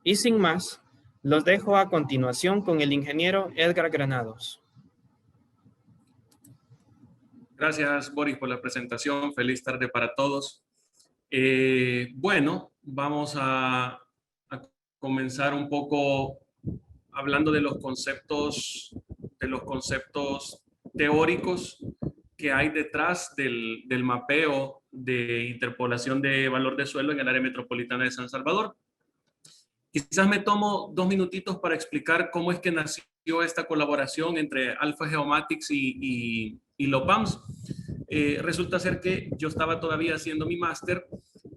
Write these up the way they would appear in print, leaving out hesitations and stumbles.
Y sin más, los dejo a continuación con el ingeniero Edgar Granados. Gracias, Boris, por la presentación. Feliz tarde para todos. Bueno, vamos a comenzar un poco hablando de los conceptos teóricos que hay detrás del mapeo de interpolación de valor de suelo en el área metropolitana de San Salvador. Quizás me tomo 2 minutitos para explicar cómo es que nació esta colaboración entre Alpha Geomatics y LOPAMS. Resulta ser que yo estaba todavía haciendo mi máster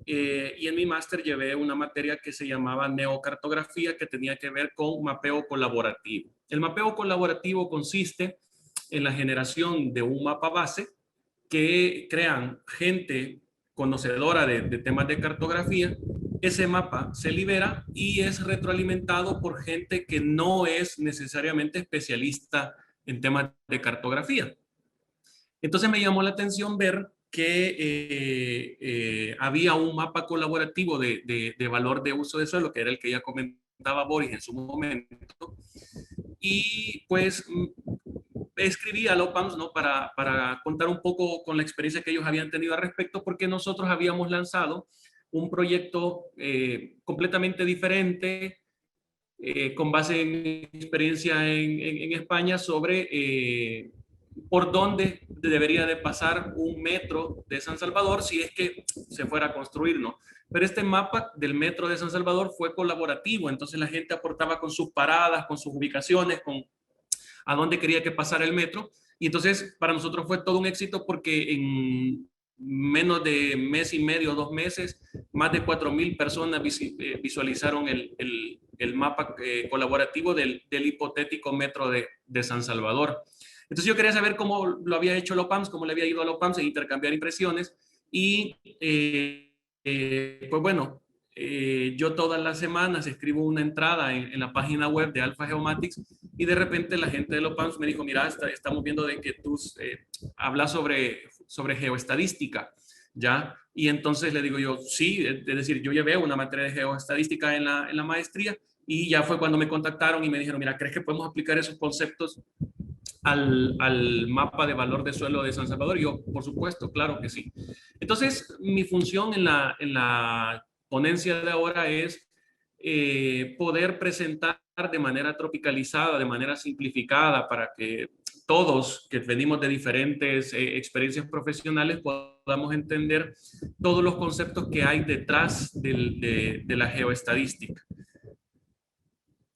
y en mi máster llevé una materia que se llamaba neocartografía, que tenía que ver con mapeo colaborativo. El mapeo colaborativo consiste en la generación de un mapa base que crean gente conocedora de temas de cartografía. Ese mapa se libera y es retroalimentado por gente que no es necesariamente especialista en temas de cartografía. Entonces me llamó la atención ver que había un mapa colaborativo de valor de uso de suelo, que era el que ya comentaba Boris en su momento. Y pues escribí a LOPAMS, ¿no? para contar un poco con la experiencia que ellos habían tenido al respecto, porque nosotros habíamos lanzado un proyecto completamente diferente, con base en experiencia en España, sobre por dónde debería de pasar un metro de San Salvador si es que se fuera a construir, ¿no? Pero este mapa del metro de San Salvador fue colaborativo, entonces la gente aportaba con sus paradas, con sus ubicaciones, con a dónde quería que pasara el metro. Y entonces para nosotros fue todo un éxito porque en menos de mes y medio, 2 meses, más de 4,000 personas visualizaron el mapa colaborativo del hipotético metro de San Salvador. Entonces yo quería saber cómo lo había hecho LOPAMS, cómo le había ido a LOPAMS en intercambiar impresiones. Y pues bueno, yo todas las semanas escribo una entrada en la página web de Alpha Geomatics y de repente la gente de LOPAMS me dijo, mira, estamos viendo de que tú hablas sobre geoestadística, ¿ya? Y entonces le digo yo, sí, es decir, yo llevé una materia de geoestadística en la maestría y ya fue cuando me contactaron y me dijeron, mira, ¿crees que podemos aplicar esos conceptos al mapa de valor de suelo de San Salvador? Y yo, por supuesto, claro que sí. Entonces, mi función en la ponencia de ahora es poder presentar de manera tropicalizada, de manera simplificada, para que todos que venimos de diferentes experiencias profesionales podamos entender todos los conceptos que hay detrás de la geoestadística.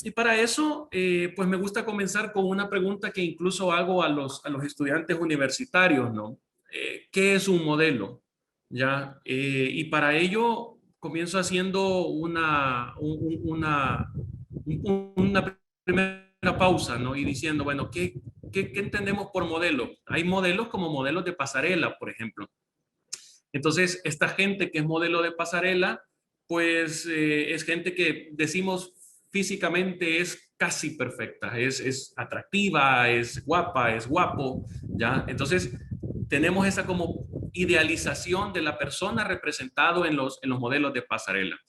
Y para eso, pues me gusta comenzar con una pregunta que incluso hago a los estudiantes universitarios, ¿no? ¿Qué es un modelo? ¿Ya? Y para ello comienzo haciendo una primera pausa, ¿no? Y diciendo, bueno, ¿qué entendemos por modelo? Hay modelos como modelos de pasarela, por ejemplo. Entonces, esta gente que es modelo de pasarela, pues es gente que decimos físicamente es casi perfecta, es atractiva, es guapa, es guapo, ¿ya? Entonces, tenemos esa como idealización de la persona representado en los modelos de pasarela.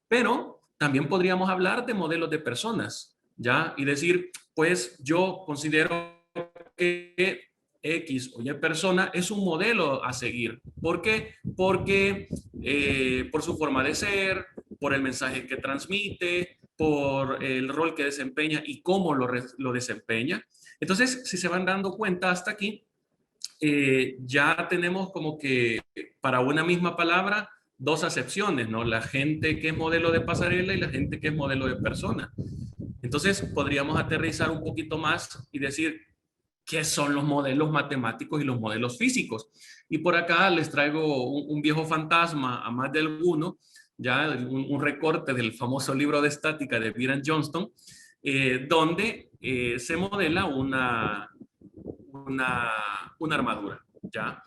Pero también podríamos hablar de modelos de personas, ¿ya? Y decir, pues yo considero que X o Y persona es un modelo a seguir. ¿Por qué? Porque por su forma de ser, por el mensaje que transmite, por el rol que desempeña y cómo lo desempeña. Entonces, si se van dando cuenta hasta aquí, ya tenemos como que para una misma palabra dos acepciones, ¿no? La gente que es modelo de pasarela y la gente que es modelo de persona. Entonces, podríamos aterrizar un poquito más y decir, ¿qué son los modelos matemáticos y los modelos físicos? Y por acá les traigo un viejo fantasma a más de alguno, ya un recorte del famoso libro de estática de Byron Johnston, donde se modela una armadura, ¿ya?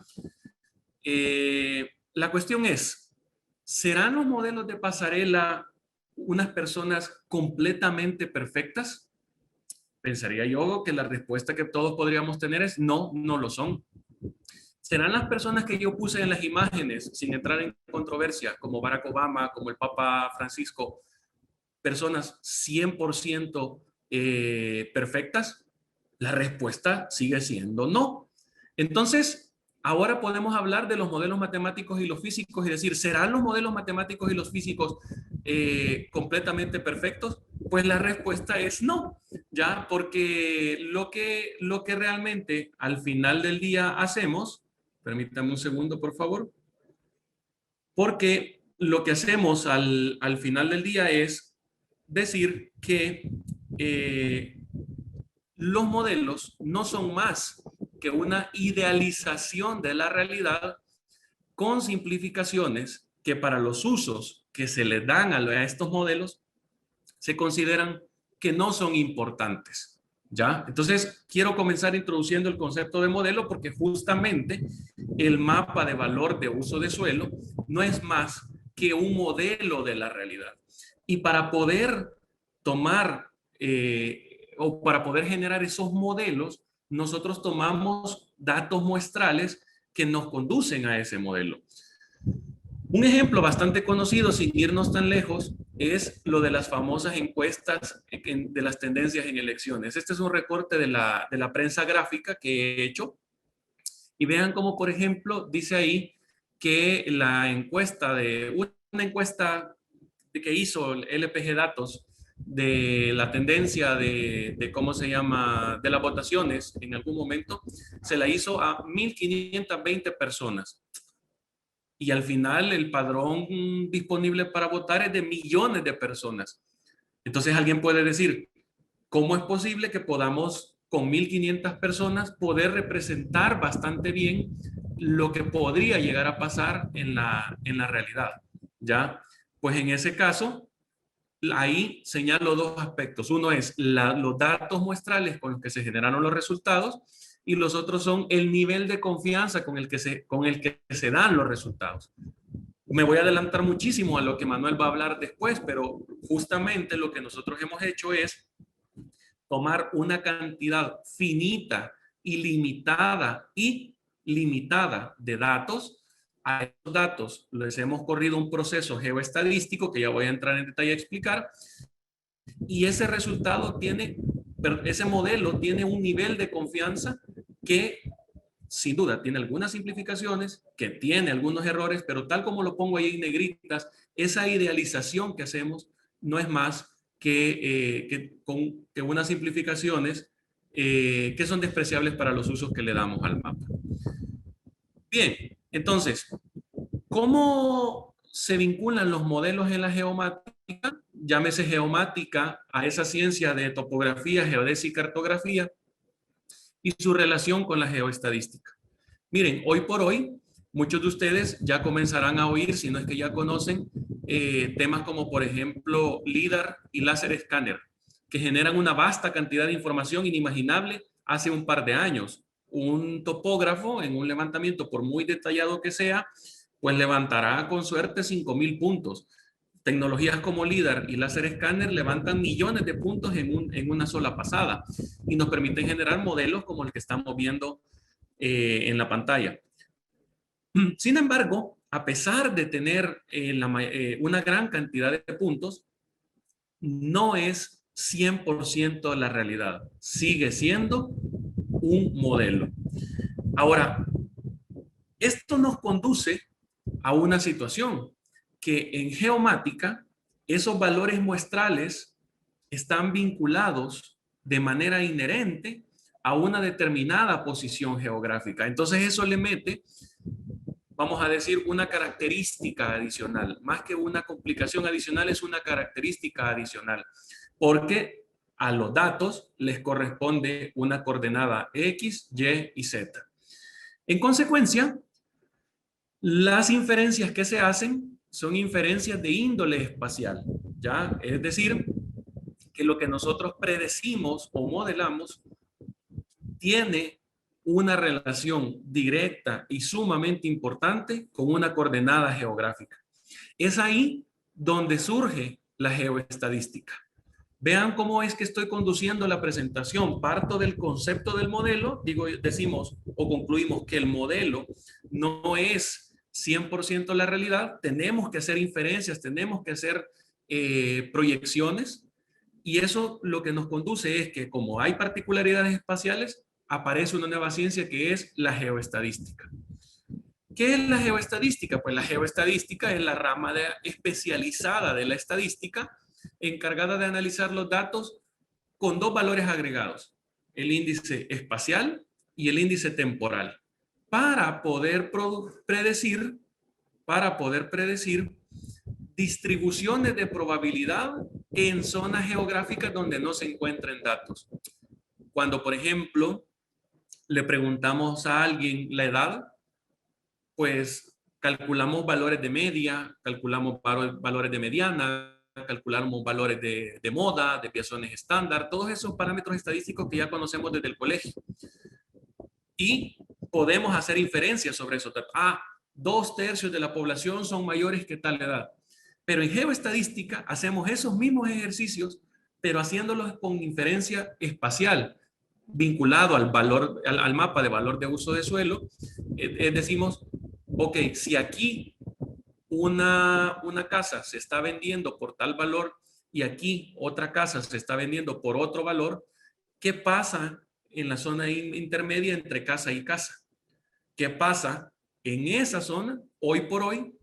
La cuestión es, ¿serán los modelos de pasarela unas personas completamente perfectas? Pensaría yo que la respuesta que todos podríamos tener es no, no lo son. ¿Serán las personas que yo puse en las imágenes, sin entrar en controversia, como Barack Obama, como el Papa Francisco, personas 100% perfectas? La respuesta sigue siendo no. Entonces, ahora podemos hablar de los modelos matemáticos y los físicos y decir, ¿serán los modelos matemáticos y los físicos completamente perfectos? Pues la respuesta es no, ¿ya? Porque lo que realmente al final del día hacemos, permítame un segundo, por favor, porque lo que hacemos al final del día es decir que los modelos no son más que una idealización de la realidad con simplificaciones que para los usos que se le dan a estos modelos se consideran que no son importantes. ¿Ya? Entonces, quiero comenzar introduciendo el concepto de modelo porque justamente el mapa de valor de uso de suelo no es más que un modelo de la realidad. Y para poder tomar o para poder generar esos modelos, nosotros tomamos datos muestrales que nos conducen a ese modelo. Un ejemplo bastante conocido, sin irnos tan lejos, es lo de las famosas encuestas de las tendencias en elecciones. Este es un recorte de la prensa gráfica que he hecho. Y vean cómo, por ejemplo, dice ahí que una encuesta que hizo el LPG Datos de la tendencia de cómo se llama, de las votaciones en algún momento, se la hizo a 1,520 personas. Y al final el padrón disponible para votar es de millones de personas. Entonces alguien puede decir, ¿cómo es posible que podamos con 1,500 personas poder representar bastante bien lo que podría llegar a pasar en la realidad? ¿Ya? Pues en ese caso, ahí señalo dos aspectos. Uno es los datos muestrales con los que se generaron los resultados y los otros son el nivel de confianza con el que se dan los resultados. Me voy a adelantar muchísimo a lo que Manuel va a hablar después, pero justamente lo que nosotros hemos hecho es tomar una cantidad finita y limitada de datos. A estos datos les hemos corrido un proceso geoestadístico que ya voy a entrar en detalle a explicar. Y ese resultado ese modelo tiene un nivel de confianza que sin duda tiene algunas simplificaciones, que tiene algunos errores, pero tal como lo pongo ahí en negritas, esa idealización que hacemos no es más que unas simplificaciones que son despreciables para los usos que le damos al mapa. Bien, entonces, ¿cómo se vinculan los modelos en la geomática? Llámese geomática a esa ciencia de topografía, geodesia y cartografía, y su relación con la geoestadística. Miren, hoy por hoy, muchos de ustedes ya comenzarán a oír, si no es que ya conocen, temas como, por ejemplo, LIDAR y láser escáner, que generan una vasta cantidad de información inimaginable hace un par de años. Un topógrafo en un levantamiento, por muy detallado que sea, pues levantará con suerte 5,000 puntos. Tecnologías como LIDAR y láser escáner levantan millones de puntos en una sola pasada y nos permiten generar modelos como el que estamos viendo en la pantalla. Sin embargo, a pesar de tener una gran cantidad de puntos, no es 100% la realidad. Sigue siendo un modelo. Ahora, esto nos conduce a una situación que en geomática esos valores muestrales están vinculados de manera inherente a una determinada posición geográfica. Entonces eso le mete, vamos a decir, una característica adicional. Más que una complicación adicional, es una característica adicional. Porque a los datos les corresponde una coordenada X, Y y Z. En consecuencia, las inferencias que se hacen son inferencias de índole espacial, ¿ya? Es decir, que lo que nosotros predecimos o modelamos tiene una relación directa y sumamente importante con una coordenada geográfica. Es ahí donde surge la geoestadística. Vean cómo es que estoy conduciendo la presentación. Parto del concepto del modelo, decimos o concluimos que el modelo no es 100% la realidad. Tenemos que hacer inferencias, tenemos que hacer proyecciones, y eso lo que nos conduce es que como hay particularidades espaciales, aparece una nueva ciencia que es la geoestadística. ¿Qué es la geoestadística? Pues la geoestadística es la rama especializada de la estadística encargada de analizar los datos con dos valores agregados, el índice espacial y el índice temporal, para poder predecir distribuciones de probabilidad en zonas geográficas donde no se encuentren datos. Cuando, por ejemplo, le preguntamos a alguien la edad, pues calculamos valores de media, calculamos valores de mediana, calculamos valores de moda, desviaciones estándar, todos esos parámetros estadísticos que ya conocemos desde el colegio. Y podemos hacer inferencias sobre eso. 2/3 de la población son mayores que tal edad. Pero en geoestadística hacemos esos mismos ejercicios, pero haciéndolos con inferencia espacial, vinculado al mapa de valor de uso de suelo. Decimos, ok, si aquí una casa se está vendiendo por tal valor y aquí otra casa se está vendiendo por otro valor, ¿qué pasa en la zona intermedia entre casa y casa? ¿Qué pasa en esa zona hoy por hoy?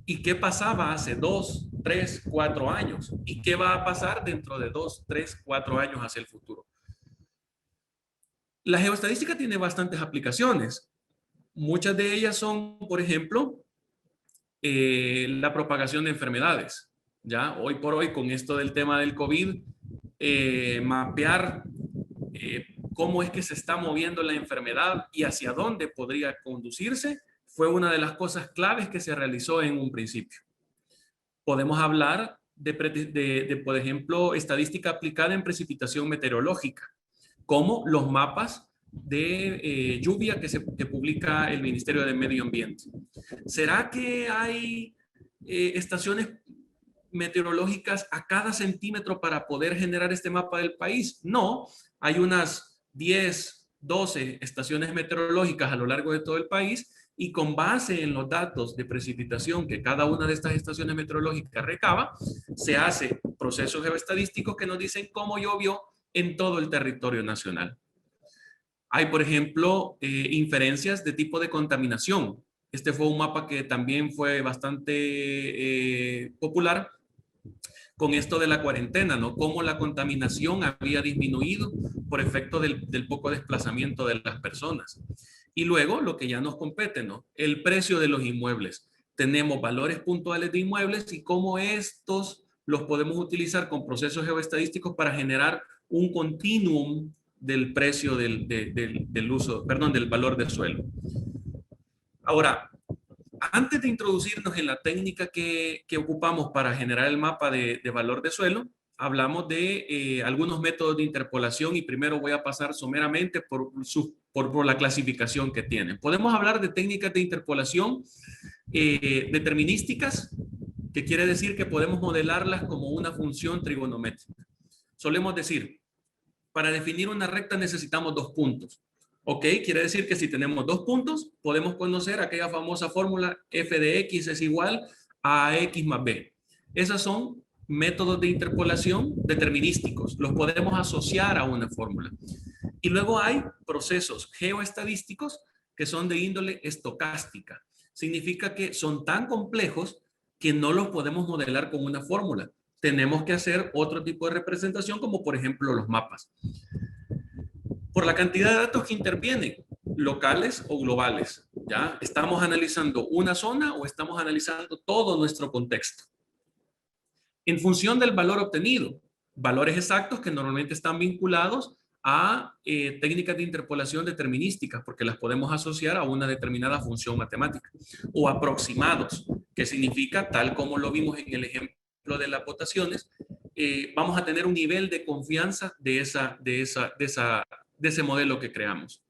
¿Y qué pasaba hace 2, 3, 4 años? ¿Y qué va a pasar dentro de 2, 3, 4 años hacia el futuro? La geoestadística tiene bastantes aplicaciones. Muchas de ellas son, por ejemplo, la propagación de enfermedades. Ya hoy por hoy, con esto del tema del COVID, mapear cómo es que se está moviendo la enfermedad y hacia dónde podría conducirse, fue una de las cosas claves que se realizó en un principio. Podemos hablar por ejemplo, estadística aplicada en precipitación meteorológica, como los mapas de lluvia que publica el Ministerio de Medio Ambiente. ¿Será que hay estaciones meteorológicas a cada centímetro para poder generar este mapa del país? No, hay unas 10, 12 estaciones meteorológicas a lo largo de todo el país, y con base en los datos de precipitación que cada una de estas estaciones meteorológicas recaba, se hace procesos geoestadísticos que nos dicen cómo llovió en todo el territorio nacional. Hay, por ejemplo, inferencias de tipo de contaminación. Este fue un mapa que también fue bastante popular con esto de la cuarentena, ¿no? Cómo la contaminación había disminuido por efecto del poco desplazamiento de las personas. Y luego lo que ya nos compete, ¿no? El precio de los inmuebles. Tenemos valores puntuales de inmuebles y cómo estos los podemos utilizar con procesos geoestadísticos para generar un continuum del precio del valor del suelo. Ahora, antes de introducirnos en la técnica que ocupamos para generar el mapa de valor de suelo, hablamos de algunos métodos de interpolación, y primero voy a pasar someramente por la clasificación que tienen. Podemos hablar de técnicas de interpolación determinísticas, que quiere decir que podemos modelarlas como una función trigonométrica. Solemos decir, para definir una recta necesitamos 2 puntos. Ok, quiere decir que si tenemos 2 puntos, podemos conocer aquella famosa fórmula f de x es igual a x más b. Esas son métodos de interpolación determinísticos. Los podemos asociar a una fórmula. Y luego hay procesos geoestadísticos que son de índole estocástica. Significa que son tan complejos que no los podemos modelar con una fórmula. Tenemos que hacer otro tipo de representación, como por ejemplo los mapas. Por la cantidad de datos que intervienen, locales o globales, ¿ya? ¿Estamos analizando una zona o estamos analizando todo nuestro contexto? En función del valor obtenido, valores exactos que normalmente están vinculados a técnicas de interpolación determinísticas, porque las podemos asociar a una determinada función matemática, o aproximados, que significa, tal como lo vimos en el ejemplo de las votaciones, vamos a tener un nivel de confianza de ese modelo que creamos.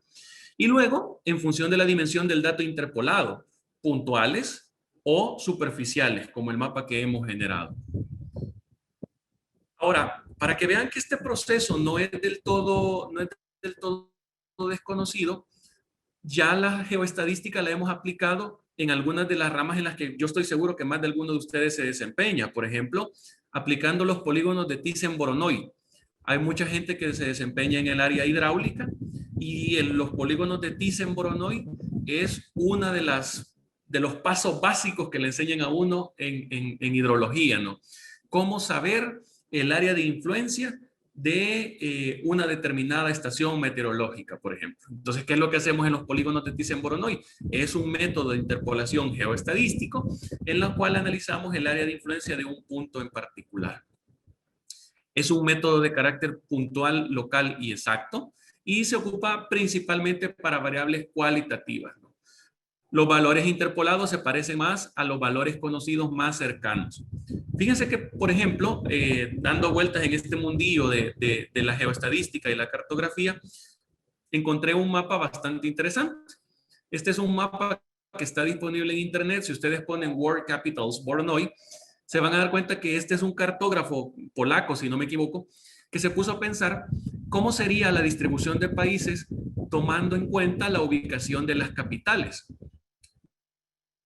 Y luego, en función de la dimensión del dato interpolado, puntuales o superficiales, como el mapa que hemos generado. Ahora, para que vean que este proceso no es del todo desconocido, ya la geoestadística la hemos aplicado en algunas de las ramas en las que yo estoy seguro que más de alguno de ustedes se desempeña. Por ejemplo, aplicando los polígonos de Thyssen-Voronoi. Hay mucha gente que se desempeña en el área hidráulica y los polígonos de Thyssen-Voronoi es una de los pasos básicos que le enseñan a uno en hidrología, ¿no? Cómo saber el área de influencia de una determinada estación meteorológica, por ejemplo. Entonces, ¿qué es lo que hacemos en los polígonos de Thyssen-Voronoi? Es un método de interpolación geoestadístico en la cual analizamos el área de influencia de un punto en particular. Es un método de carácter puntual, local y exacto, y se ocupa principalmente para variables cualitativas, ¿no? Los valores interpolados se parecen más a los valores conocidos más cercanos. Fíjense que, por ejemplo, dando vueltas en este mundillo de la geoestadística y la cartografía, encontré un mapa bastante interesante. Este es un mapa que está disponible en internet. Si ustedes ponen World Capitals Voronoi, se van a dar cuenta que este es un cartógrafo polaco, si no me equivoco, que se puso a pensar cómo sería la distribución de países tomando en cuenta la ubicación de las capitales.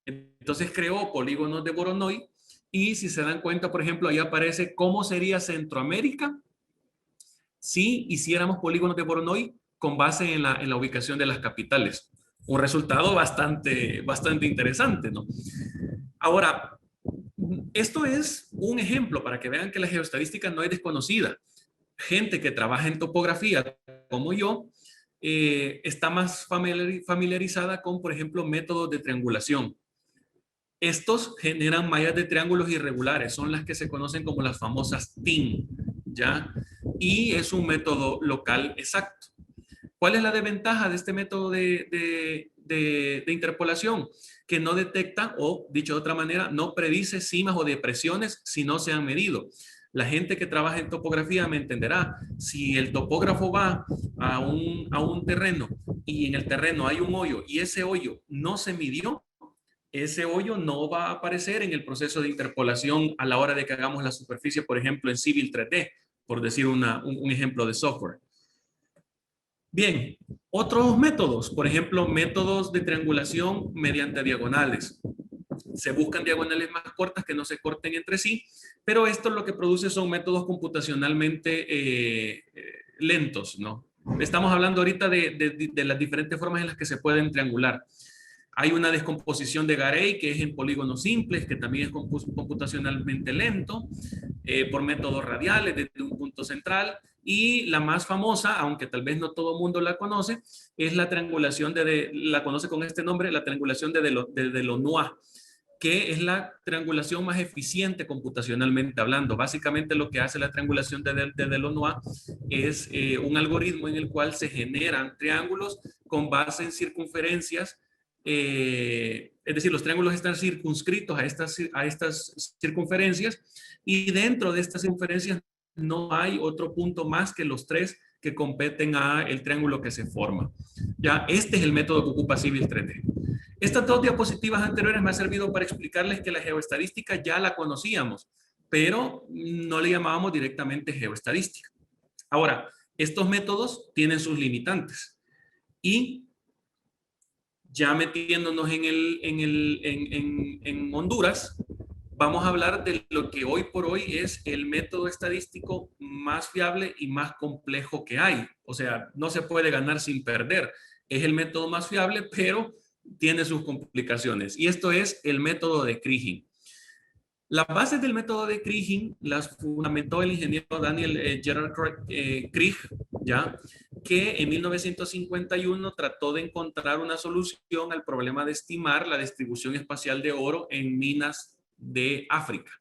Entonces creó polígonos de Voronoi y si se dan cuenta, por ejemplo, ahí aparece cómo sería Centroamérica si hiciéramos polígonos de Voronoi con base en la ubicación de las capitales. Un resultado bastante interesante, ¿no? Ahora, esto es un ejemplo para que vean que la geoestadística no es desconocida. Gente que trabaja en topografía como yo está más familiarizada con, por ejemplo, métodos de triangulación. Estos generan mallas de triángulos irregulares, son las que se conocen como las famosas TIN, ¿ya? Y es un método local exacto. ¿Cuál es la desventaja de este método de interpolación? Que no detecta, o dicho de otra manera, no predice cimas o depresiones si no se han medido. La gente que trabaja en topografía me entenderá. Si el topógrafo va a un terreno y en el terreno hay un hoyo y ese hoyo no se midió, ese hoyo no va a aparecer en el proceso de interpolación a la hora de que hagamos la superficie, por ejemplo, en Civil 3D, por decir un ejemplo de software. Bien, otros métodos, por ejemplo, métodos de triangulación mediante diagonales. Se buscan diagonales más cortas que no se corten entre sí, pero esto lo que produce son métodos computacionalmente lentos, ¿no? Estamos hablando ahorita de las diferentes formas en las que se pueden triangular. Hay una descomposición de Garay, que es en polígonos simples, que también es computacionalmente lento, por métodos radiales desde un punto central. Y la más famosa, aunque tal vez no todo el mundo la conoce, es la triangulación la conoce con este nombre, la triangulación de Delonois, que es la triangulación más eficiente computacionalmente hablando. Básicamente lo que hace la triangulación de Delonois es un algoritmo en el cual se generan triángulos con base en circunferencias. Es decir, los triángulos están circunscritos a estas circunferencias y dentro de estas circunferencias no hay otro punto más que los tres que competen a el triángulo que se forma. Ya, este es el método que ocupa Civil 3D. Estas dos diapositivas anteriores me han servido para explicarles que la geoestadística ya la conocíamos, pero no le llamábamos directamente geoestadística. Ahora, estos métodos tienen sus limitantes y ya metiéndonos en Honduras, vamos a hablar de lo que hoy por hoy es el método estadístico más fiable y más complejo que hay. O sea, no se puede ganar sin perder. Es el método más fiable, pero tiene sus complicaciones. Y esto es el método de Kriging. Las bases del método de Kriging las fundamentó el ingeniero Daniel Gerard Krige, ¿ya? Que en 1951 trató de encontrar una solución al problema de estimar la distribución espacial de oro en minas de África.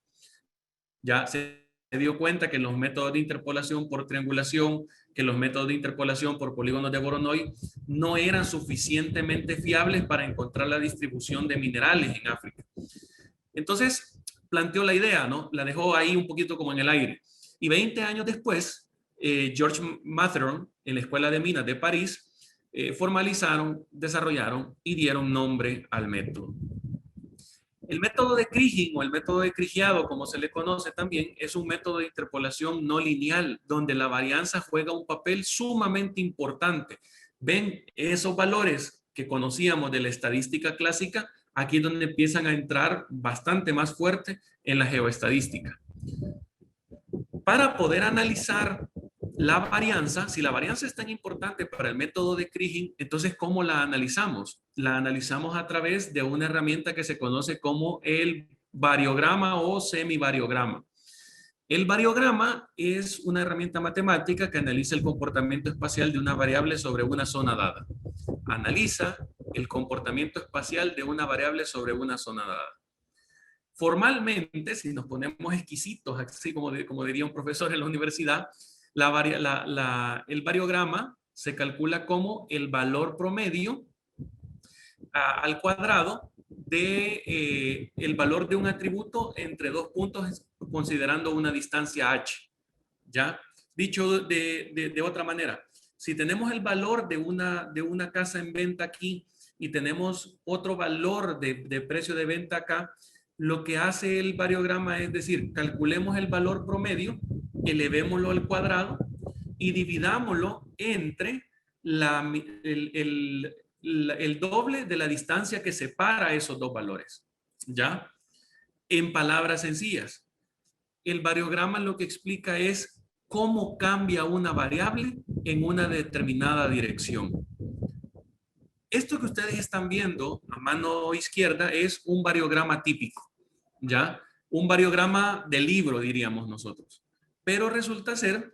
Ya se dio cuenta que los métodos de interpolación por triangulación, que los métodos de interpolación por polígonos de Voronoi no eran suficientemente fiables para encontrar la distribución de minerales en África. Entonces planteó la idea, ¿no? La dejó ahí un poquito como en el aire. Y 20 años después, George Matheron, en la Escuela de Minas de París, formalizaron, desarrollaron y dieron nombre al método. El método de Kriging o el método de krigiado, como se le conoce también, es un método de interpolación no lineal, donde la varianza juega un papel sumamente importante. Ven esos valores que conocíamos de la estadística clásica, aquí es donde empiezan a entrar bastante más fuerte en la geoestadística. Para poder analizar la varianza, si la varianza es tan importante para el método de Kriging, entonces ¿cómo la analizamos? La analizamos a través de una herramienta que se conoce como el variograma o semivariograma. El variograma es una herramienta matemática que analiza el comportamiento espacial de una variable sobre una zona dada. Analiza el comportamiento espacial de una variable sobre una zona dada. Formalmente, si nos ponemos exquisitos, así como diría un profesor en la universidad, el variograma se calcula como el valor promedio al cuadrado de el valor de un atributo entre dos puntos considerando una distancia h. ¿Ya? Dicho de otra manera, si tenemos el valor de una casa en venta aquí y tenemos otro valor de precio de venta acá, lo que hace el variograma es decir, calculemos el valor promedio, elevémoslo al cuadrado y dividámoslo entre el doble de la distancia que separa esos dos valores. ¿Ya? En palabras sencillas, el variograma lo que explica es cómo cambia una variable en una determinada dirección. Esto que ustedes están viendo a mano izquierda es un variograma típico, ¿ya? Un variograma de libro, diríamos nosotros. Pero resulta ser,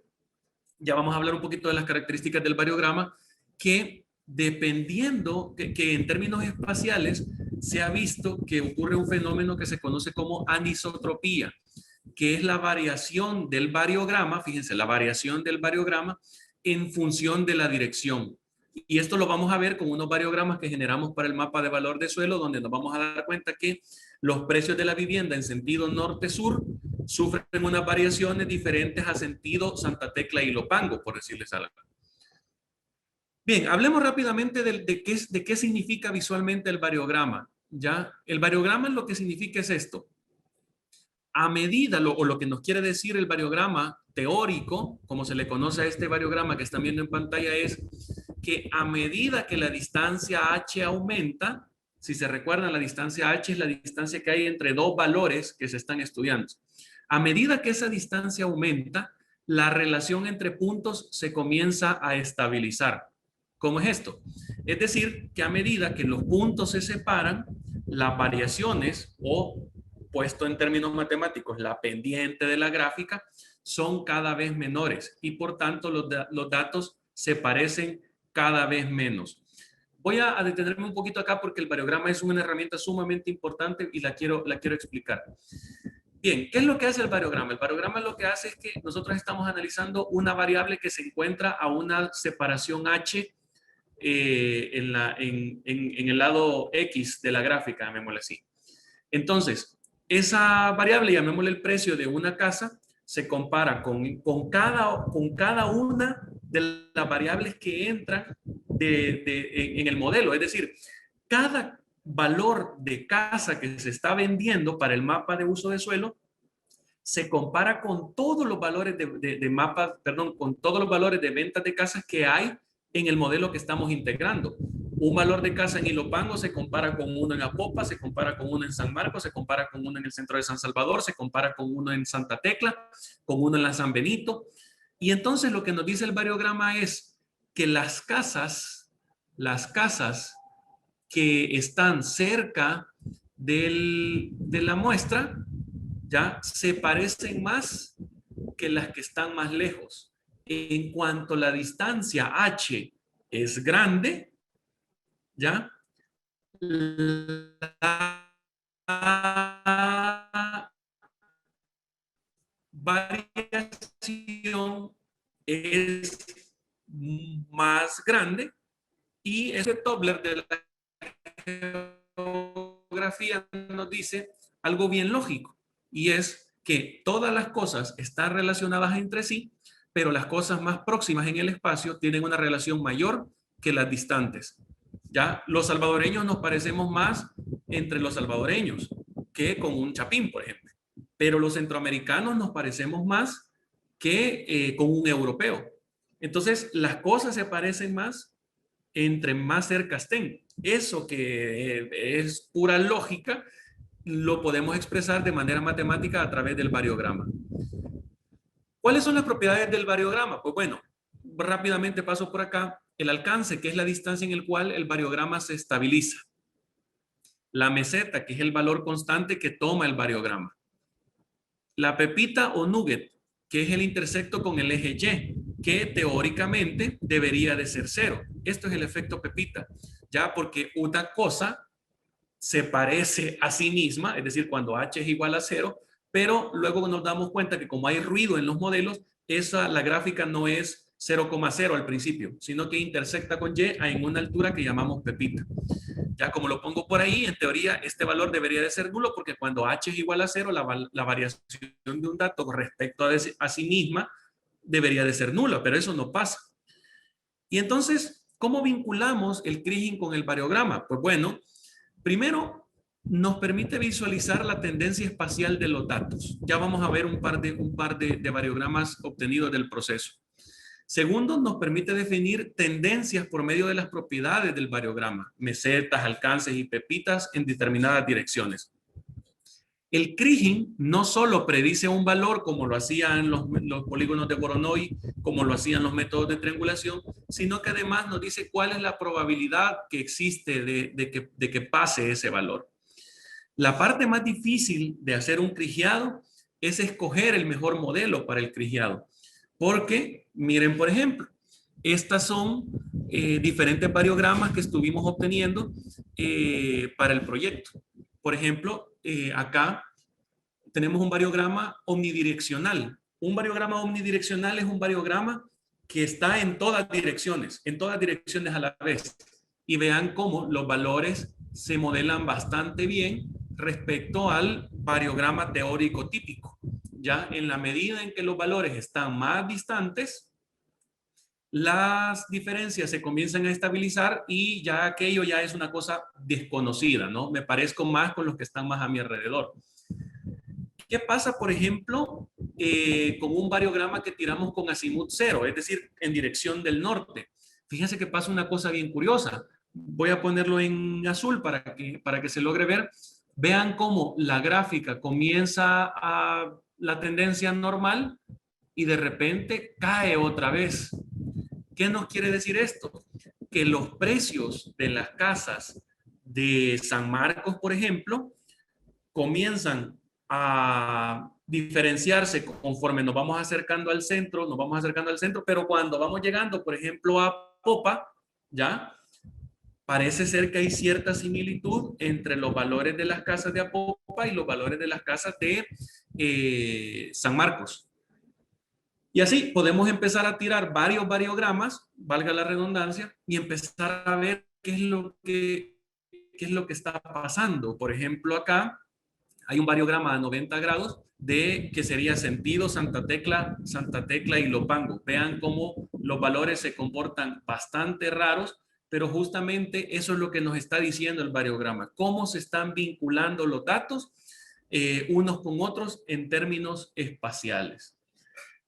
ya vamos a hablar un poquito de las características del variograma, que dependiendo, que en términos espaciales se ha visto que ocurre un fenómeno que se conoce como anisotropía, que es la variación del variograma, fíjense, la variación del variograma en función de la dirección. Y esto lo vamos a ver con unos variogramas que generamos para el mapa de valor de suelo, donde nos vamos a dar cuenta que los precios de la vivienda en sentido norte-sur sufren unas variaciones diferentes a sentido Santa Tecla y Lopango, por decirles algo. Bien, hablemos rápidamente de qué significa visualmente el variograma. ¿Ya? El variograma lo que significa es esto. A medida, o lo que nos quiere decir el variograma teórico, como se le conoce a este variograma que están viendo en pantalla, es que a medida que la distancia h aumenta, si se recuerdan, la distancia h es la distancia que hay entre dos valores que se están estudiando. A medida que esa distancia aumenta, la relación entre puntos se comienza a estabilizar. ¿Cómo es esto? Es decir, que a medida que los puntos se separan, las variaciones, o puesto en términos matemáticos, la pendiente de la gráfica, son cada vez menores y por tanto los datos se parecen cada vez menos. Voy a detenerme un poquito acá porque el variograma es una herramienta sumamente importante y la quiero explicar. Bien, ¿qué es lo que hace el variograma? El variograma lo que hace es que nosotros estamos analizando una variable que se encuentra a una separación h en el lado X de la gráfica, llamémosle así. Entonces, esa variable, llamémosle el precio de una casa, se compara con cada una de las variables que entran en el modelo. Es decir, cada valor de casa que se está vendiendo para el mapa de uso de suelo se compara con todos los valores con todos los valores de ventas de casas que hay en el modelo que estamos integrando. Un valor de casa en Ilopango se compara con uno en Apopa, se compara con uno en San Marcos, se compara con uno en el centro de San Salvador, se compara con uno en Santa Tecla, con uno en la San Benito. Y entonces lo que nos dice el variograma es que las casas que están cerca de la muestra ya se parecen más que las que están más lejos. En cuanto la distancia h es grande, ¿ya? La variación es más grande y este Tobler de la geografía nos dice algo bien lógico y es que todas las cosas están relacionadas entre sí, pero las cosas más próximas en el espacio tienen una relación mayor que las distantes. Ya los salvadoreños nos parecemos más entre los salvadoreños que con un chapín, por ejemplo. Pero los centroamericanos nos parecemos más que con un europeo. Entonces, las cosas se parecen más entre más cerca estén. Eso que es pura lógica, lo podemos expresar de manera matemática a través del variograma. ¿Cuáles son las propiedades del variograma? Pues bueno, rápidamente paso por acá. El alcance, que es la distancia en el cual el variograma se estabiliza. La meseta, que es el valor constante que toma el variograma. La pepita o nugget, que es el intersecto con el eje Y, que teóricamente debería de ser 0. Esto es el efecto pepita, ya porque una cosa se parece a sí misma, es decir, cuando h es igual a 0, pero luego nos damos cuenta que como hay ruido en los modelos, la gráfica no es 0,0 al principio, sino que intersecta con y en una altura que llamamos pepita. Ya como lo pongo por ahí, en teoría este valor debería de ser nulo porque cuando h es igual a 0, la variación de un dato respecto a sí misma debería de ser nula, pero eso no pasa. Y entonces, ¿cómo vinculamos el Kriging con el variograma? Pues bueno, primero, nos permite visualizar la tendencia espacial de los datos. Ya vamos a ver un par de variogramas obtenidos del proceso. Segundo, nos permite definir tendencias por medio de las propiedades del variograma, mesetas, alcances y pepitas en determinadas direcciones. El Kriging no solo predice un valor como lo hacían los polígonos de Voronoi, como lo hacían los métodos de triangulación, sino que además nos dice cuál es la probabilidad que existe de que pase ese valor. La parte más difícil de hacer un krigiado es escoger el mejor modelo para el krigiado. Porque, miren, por ejemplo, estas son diferentes variogramas que estuvimos obteniendo para el proyecto. Por ejemplo, acá tenemos un variograma omnidireccional. Un variograma omnidireccional es un variograma que está en todas direcciones a la vez. Y vean cómo los valores se modelan bastante bien respecto al variograma teórico típico. Ya en la medida en que los valores están más distantes, las diferencias se comienzan a estabilizar y ya aquello ya es una cosa desconocida, ¿no? Me parezco más con los que están más a mi alrededor. ¿Qué pasa, por ejemplo, con un variograma que tiramos con azimut 0, es decir, en dirección del norte? Fíjense que pasa una cosa bien curiosa. Voy a ponerlo en azul para que se logre ver. Vean cómo la gráfica comienza a la tendencia normal y de repente cae otra vez. ¿Qué nos quiere decir esto? Que los precios de las casas de San Marcos, por ejemplo, comienzan a diferenciarse conforme nos vamos acercando al centro, pero cuando vamos llegando, por ejemplo, a Popa, ¿ya? Parece ser que hay cierta similitud entre los valores de las casas de Apopa y los valores de las casas de San Marcos. Y así podemos empezar a tirar varios variogramas, valga la redundancia, y empezar a ver qué es lo que está pasando. Por ejemplo, acá hay un variograma a 90 grados que sería sentido Santa Tecla y Lopango. Vean cómo los valores se comportan bastante raros, pero justamente eso es lo que nos está diciendo el variograma. Cómo se están vinculando los datos unos con otros en términos espaciales.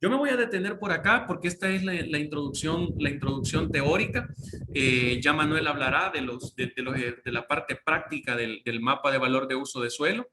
Yo me voy a detener por acá porque esta es la introducción teórica. Ya Manuel hablará de la parte práctica del mapa de valor de uso de suelo.